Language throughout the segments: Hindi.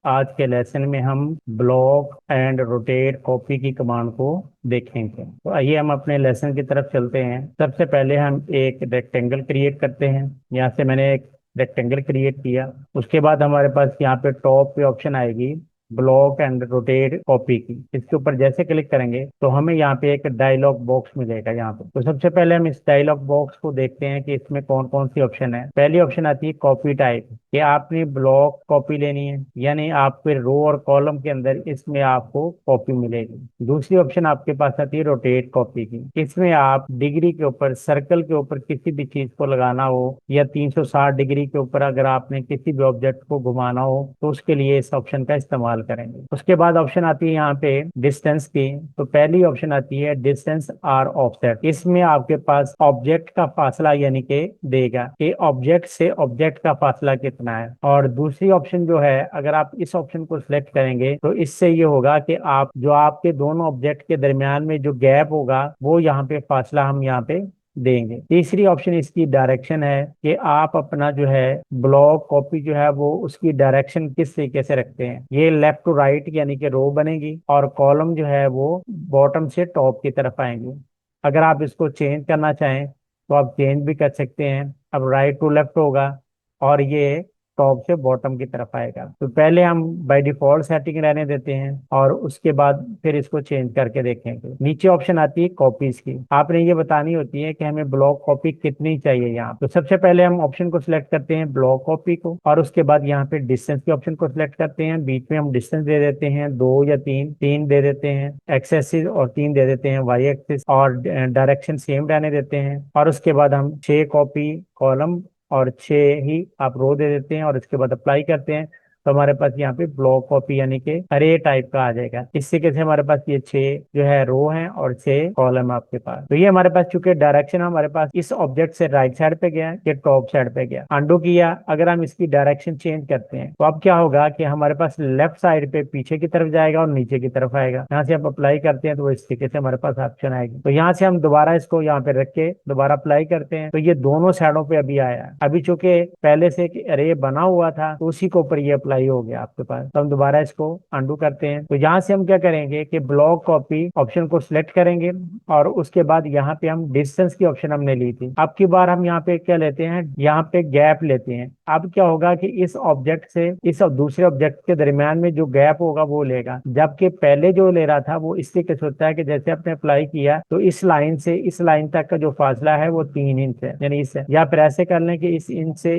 आज के लेसन में हम ब्लॉक एंड रोटेट कॉपी की कमांड को देखेंगे। तो आइए हम अपने लेसन की तरफ चलते हैं। सबसे पहले हम एक रेक्टेंगल क्रिएट करते हैं। यहाँ से मैंने एक रेक्टेंगल क्रिएट किया। उसके बाद हमारे पास यहाँ पे टॉप पे ऑप्शन आएगी ब्लॉक एंड रोटेट कॉपी की। इसके ऊपर जैसे क्लिक करेंगे तो हमें यहाँ पे एक डायलॉग बॉक्स मिलेगा। यहाँ पे तो सबसे पहले हम इस डायलॉग बॉक्स को देखते हैं कि इसमें कौन कौन सी ऑप्शन है। पहली ऑप्शन आती है कॉपी टाइप, कि आपने ब्लॉक कॉपी लेनी है, यानी आपके रो और कॉलम के अंदर इसमें आपको कॉपी मिलेगी। दूसरी ऑप्शन आपके पास आती है रोटेट कॉपी की। इसमें आप डिग्री के ऊपर, सर्कल के ऊपर किसी भी चीज को लगाना हो, या 360 डिग्री के ऊपर अगर आपने किसी भी ऑब्जेक्ट को घुमाना हो तो उसके लिए इस ऑप्शन का इस्तेमाल करेंगे। उसके बाद ऑप्शन आती है यहाँ पे डिस्टेंस की। तो पहली ऑप्शन आती है डिस्टेंस आर ऑफसेट। इसमें आपके पास ऑब्जेक्ट का फासला यानी कि देगा कि ऑब्जेक्ट से ऑब्जेक्ट का फासला कितना है। और दूसरी ऑप्शन जो है, अगर आप इस ऑप्शन को सिलेक्ट करेंगे तो इससे ये होगा कि आप जो आपके दोनों ऑब्जेक्ट के दरमियान में जो गैप होगा वो यहाँ पे फासला हम यहाँ पे देंगे। तीसरी ऑप्शन इसकी डायरेक्शन है, कि आप अपना जो है ब्लॉक कॉपी जो है वो उसकी डायरेक्शन किस तरीके से रखते हैं। ये लेफ्ट टू राइट यानी कि रो बनेगी, और कॉलम जो है वो बॉटम से टॉप की तरफ आएंगे। अगर आप इसको चेंज करना चाहें तो आप चेंज भी कर सकते हैं। अब राइट टू लेफ्ट होगा और ये टॉप से बॉटम की तरफ आएगा। तो पहले हम बाय डिफॉल्ट सेटिंग रहने देते हैं और उसके बाद फिर इसको चेंज करके देखेंगे। नीचे ऑप्शन आती है कॉपीज की। आपने ये बतानी होती है कि हमें ब्लॉक कॉपी कितनी चाहिए। यहाँ तो सबसे पहले हम ऑप्शन को सिलेक्ट करते हैं ब्लॉक कॉपी को, और उसके बाद यहाँ पे डिस्टेंस के ऑप्शन को सिलेक्ट करते हैं। बीच में हम डिस्टेंस दे देते हैं 2 या 3, 3 दे देते हैं एक्स एक्सिस और 3 दे देते हैं वाई एक्सिस, और डायरेक्शन सेम रहने देते हैं। और उसके बाद हम 6 कॉपी कॉलम और 6 ही आप रो दे देते हैं, और इसके बाद अप्लाई करते हैं। तो हमारे पास यहाँ पे ब्लॉक कॉपी यानी कि अरे टाइप का आ जाएगा। इस तरीके से हमारे पास ये 6 जो है रो हैं और 6 कॉलम आपके पास। तो ये हमारे पास चूंकि डायरेक्शन हमारे पास इस ऑब्जेक्ट से राइट साइड पे गया या टॉप साइड पे गया। अंडू किया, अगर हम इसकी डायरेक्शन चेंज करते हैं तो अब क्या होगा कि हमारे पास लेफ्ट साइड पे पीछे की तरफ जाएगा और नीचे की तरफ आएगा। यहाँ से आप अप्लाई करते हैं तो इस तरीके से हमारे पास ऑप्शन आएगी। तो यहाँ से हम दोबारा इसको यहाँ पे रख के दोबारा अप्लाई करते हैं तो ये दोनों साइडों पे अभी आया है। अभी चूंकि पहले से एक अरे बना हुआ था तो उसी के ऊपर ये अप्लाई हो गया आपके पास। तो हम दोबारा इसको अंडू करते हैं। तो यहाँ से हम क्या करेंगे कि ब्लॉक कॉपी ऑप्शन को सिलेक्ट करेंगे, और उसके बाद यहाँ पे हम डिस्टेंस की ऑप्शन हमने ली थी। अब की बार हम यहाँ पे क्या लेते हैं, यहाँ पे गैप लेते हैं। अब क्या होगा कि इस ऑब्जेक्ट से इस दूसरे ऑब्जेक्ट के दरमियान में जो गैप होगा वो लेगा, जबकि पहले जो ले रहा था वो इससे कैसे होता है कि जैसे आपने अप्लाई किया तो इस लाइन से इस लाइन तक का जो फासला है वो 3 इंच है, यानी इससे, या फिर ऐसे कर लें कि इस इंच से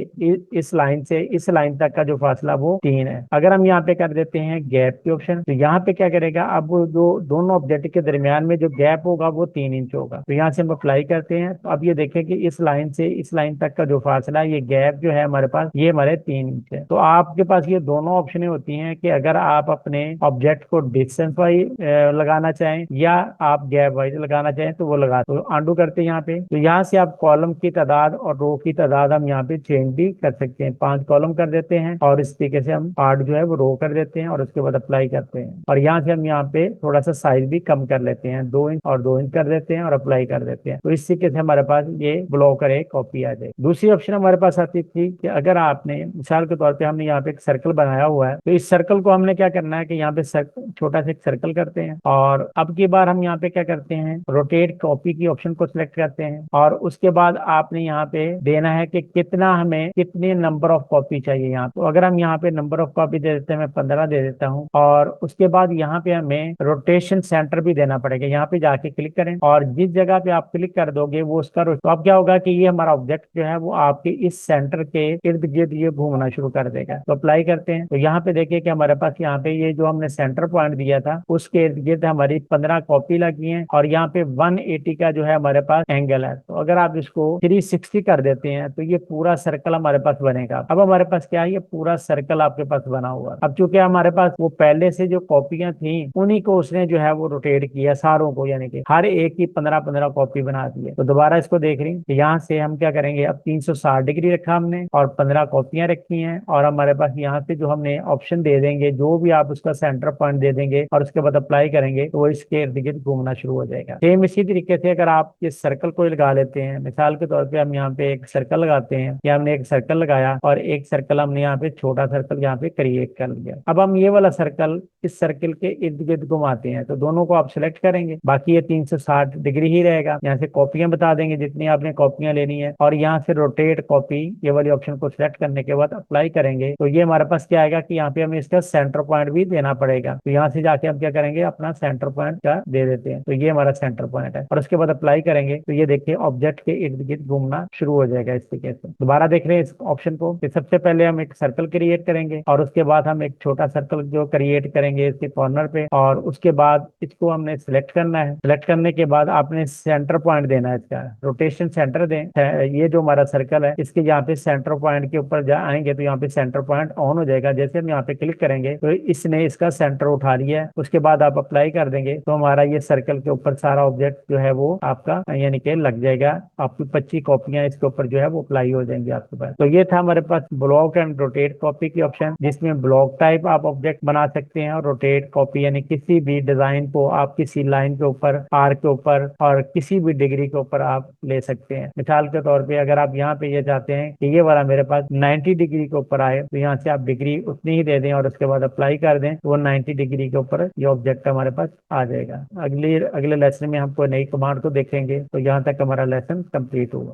इस लाइन से इस लाइन तक का जो फासला वो 3 है। अगर हम यहाँ पे कर देते हैं गैप की ऑप्शन, तो यहाँ पे क्या करेगा, अब वो जो दोनों ऑब्जेक्ट के दरमियान में जो गैप होगा वो 3 इंच होगा। तो यहाँ से हम अप्लाई करते हैं। तो अब ये देखें कि इस लाइन से इस लाइन तक का जो फासला है, ये गैप जो है हमारे पास, ये हमारे 3 इंच है। तो आपके पास ये दोनों ऑप्शनें होती हैं कि अगर आप अपने ऑब्जेक्ट को डिस्टेंस वाइज लगाना चाहें या आप गैप वाइज लगाना चाहें तो वो लगा। तो अंडू करते हैं यहाँ पे। तो यहाँ से आप कॉलम की तादाद और रो की तादाद हम यहाँ पे चेंज भी कर सकते हैं। 5 कॉलम कर देते हैं और इस तरीके से हम 8 जो है वो रो कर देते हैं, और उसके बाद अप्लाई करते हैं। और यहाँ से हम यहाँ पे थोड़ा सा साइज भी कम कर लेते हैं, 2 इंच और 2 इंच कर देते हैं और अप्लाई कर देते हैं। तो इस तरीके से हमारे पास ये ब्लॉकर एक कॉपी आ जाए। दूसरी ऑप्शन हमारे पास आती थी कि अगर आपने मिसाल के तौर पे हमने यहाँ पे एक सर्कल बनाया हुआ है, तो इस सर्कल को हमने क्या करना है कि यहाँ पे छोटा सा एक सर्कल करते हैं, और अब की बार हम यहाँ पे क्या करते हैं, रोटेट कॉपी की ऑप्शन को सिलेक्ट करते हैं। और उसके बाद आपने यहाँ पे देना है कि कितना हमें कितने नंबर ऑफ कॉपी चाहिए यहाँ। तो अगर हम यहाँ पे नंबर ऑफ कॉपी दे देते हैं, मैं 15 दे देता हूँ। और उसके बाद यहाँ पे हमें रोटेशन सेंटर भी देना पड़ेगा। यहाँ पे जाके क्लिक करें, और जिस जगह पे आप क्लिक कर दोगे वो उसका तो अब क्या होगा कि ये हमारा ऑब्जेक्ट जो है वो आपके इस सेंटर के इर्द गिर्द ये घूमना शुरू कर देगा। तो अप्लाई करते हैं। तो यहाँ पे देखिए कि हमारे पास यहाँ पे ये जो हमने सेंटर पॉइंट दिया था उसके इर्द गिर्द हमारी 15 कॉपी लगी है, और यहाँ पे 180 का जो है हमारे पास एंगल है। तो अगर आप इसको 360 कर देते हैं तो ये पूरा सर्कल हमारे पास बनेगा। अब हमारे पास क्या है, ये पूरा सर्कल आपके पास बना हुआ है। अब चूंकि हमारे पास वो पहले से जो कॉपियां थी उन्हीं को उसने जो है वो रोटेट किया सारों को, यानी कि हर एक की 15-15 कॉपी बना दी है। तो दोबारा इसको देख रही हैं, यहाँ से हम क्या करेंगे, अब 360 डिग्री रखा हमने और 15 कॉपियां रखी हैं, और हमारे पास यहाँ पे जो हमने ऑप्शन दे देंगे, जो भी आप उसका सेंटर पॉइंट दे देंगे और उसके बाद अप्लाई करेंगे तो वो इसके इर्द गिर्द घूमना शुरू हो जाएगा। सेम इसी तरीके से अगर आप इस सर्कल को लगा लेते हैं, मिसाल के तौर पे हम यहाँ पे एक सर्कल लगाते हैं, या हमने एक सर्कल लगाया और एक सर्कल हमने यहाँ पे छोटा सर्कल सर्कल यहाँ पे क्रिएट कर लिया। अब हम ये वाला सर्कल इस सर्कल के इर्द गिर्द घुमाते हैं, तो दोनों को आप सिलेक्ट करेंगे, बाकी ये 360 डिग्री ही रहेगा। यहाँ से कॉपियां बता देंगे जितनी आपने कॉपियां लेनी है, और यहाँ से रोटेट कॉपी ये वाली ऑप्शन को सिलेक्ट करने के बाद अप्लाई करेंगे, तो ये हमारे पास क्या आएगा कि यहाँ पे हमें इसका सेंटर पॉइंट भी देना पड़ेगा। तो यहाँ से जाके हम क्या करेंगे, अपना सेंटर पॉइंट का दे देते हैं, तो ये हमारा सेंटर पॉइंट है। और उसके बाद अप्लाई करेंगे तो ये देखिए ऑब्जेक्ट के इर्द गिर्द घूमना शुरू हो जाएगा इस तरीके से। दोबारा देख रहे हैं इस ऑप्शन को, कि सबसे पहले हम एक सर्कल क्रिएट करेंगे और उसके बाद हम एक छोटा सर्कल जो क्रिएट करेंगे इसके कॉर्नर पे, और उसके बाद इसको हमने सिलेक्ट करना है। सिलेक्ट करने के बाद आपने सेंटर पॉइंट देना है, इसका रोटेशन सेंटर दें। ये जो हमारा सर्कल है इसके यहाँ पे सेंटर पॉइंट के ऊपर आएंगे तो यहाँ पे सेंटर पॉइंट ऑन हो जाएगा। जैसे हम यहाँ पे क्लिक करेंगे तो इसने इसका सेंटर उठा लिया है। उसके बाद आप अप्लाई कर देंगे तो हमारा ये सर्कल के ऊपर सारा ऑब्जेक्ट जो है वो आपका यानी कि लग जाएगा। आपकी 25 कॉपियां इसके ऊपर जो है वो अप्लाई हो जाएंगी आपके पास। तो ये था हमारे पास ब्लॉक एंड रोटेट कॉपी की ऑप्शन, जिसमें ब्लॉक टाइप आप ऑब्जेक्ट बना सकते हैं और रोटेट कॉपी यानी किसी भी डिजाइन को आप किसी लाइन के ऊपर, आर्क के ऊपर और किसी भी डिग्री के ऊपर आप ले सकते हैं। मिसाल के तौर पे अगर आप यहाँ पे ये चाहते हैं कि ये वाला मेरे पास 90 डिग्री के ऊपर आए, तो यहाँ से आप डिग्री उतनी ही दे दें और उसके बाद अप्लाई कर दें, तो वो 90 डिग्री के ऊपर ये ऑब्जेक्ट हमारे पास आ जाएगा। अगले लेसन में हम कोई नई कमांड को देखेंगे, तो यहाँ तक हमारा लेसन कंप्लीट होगा।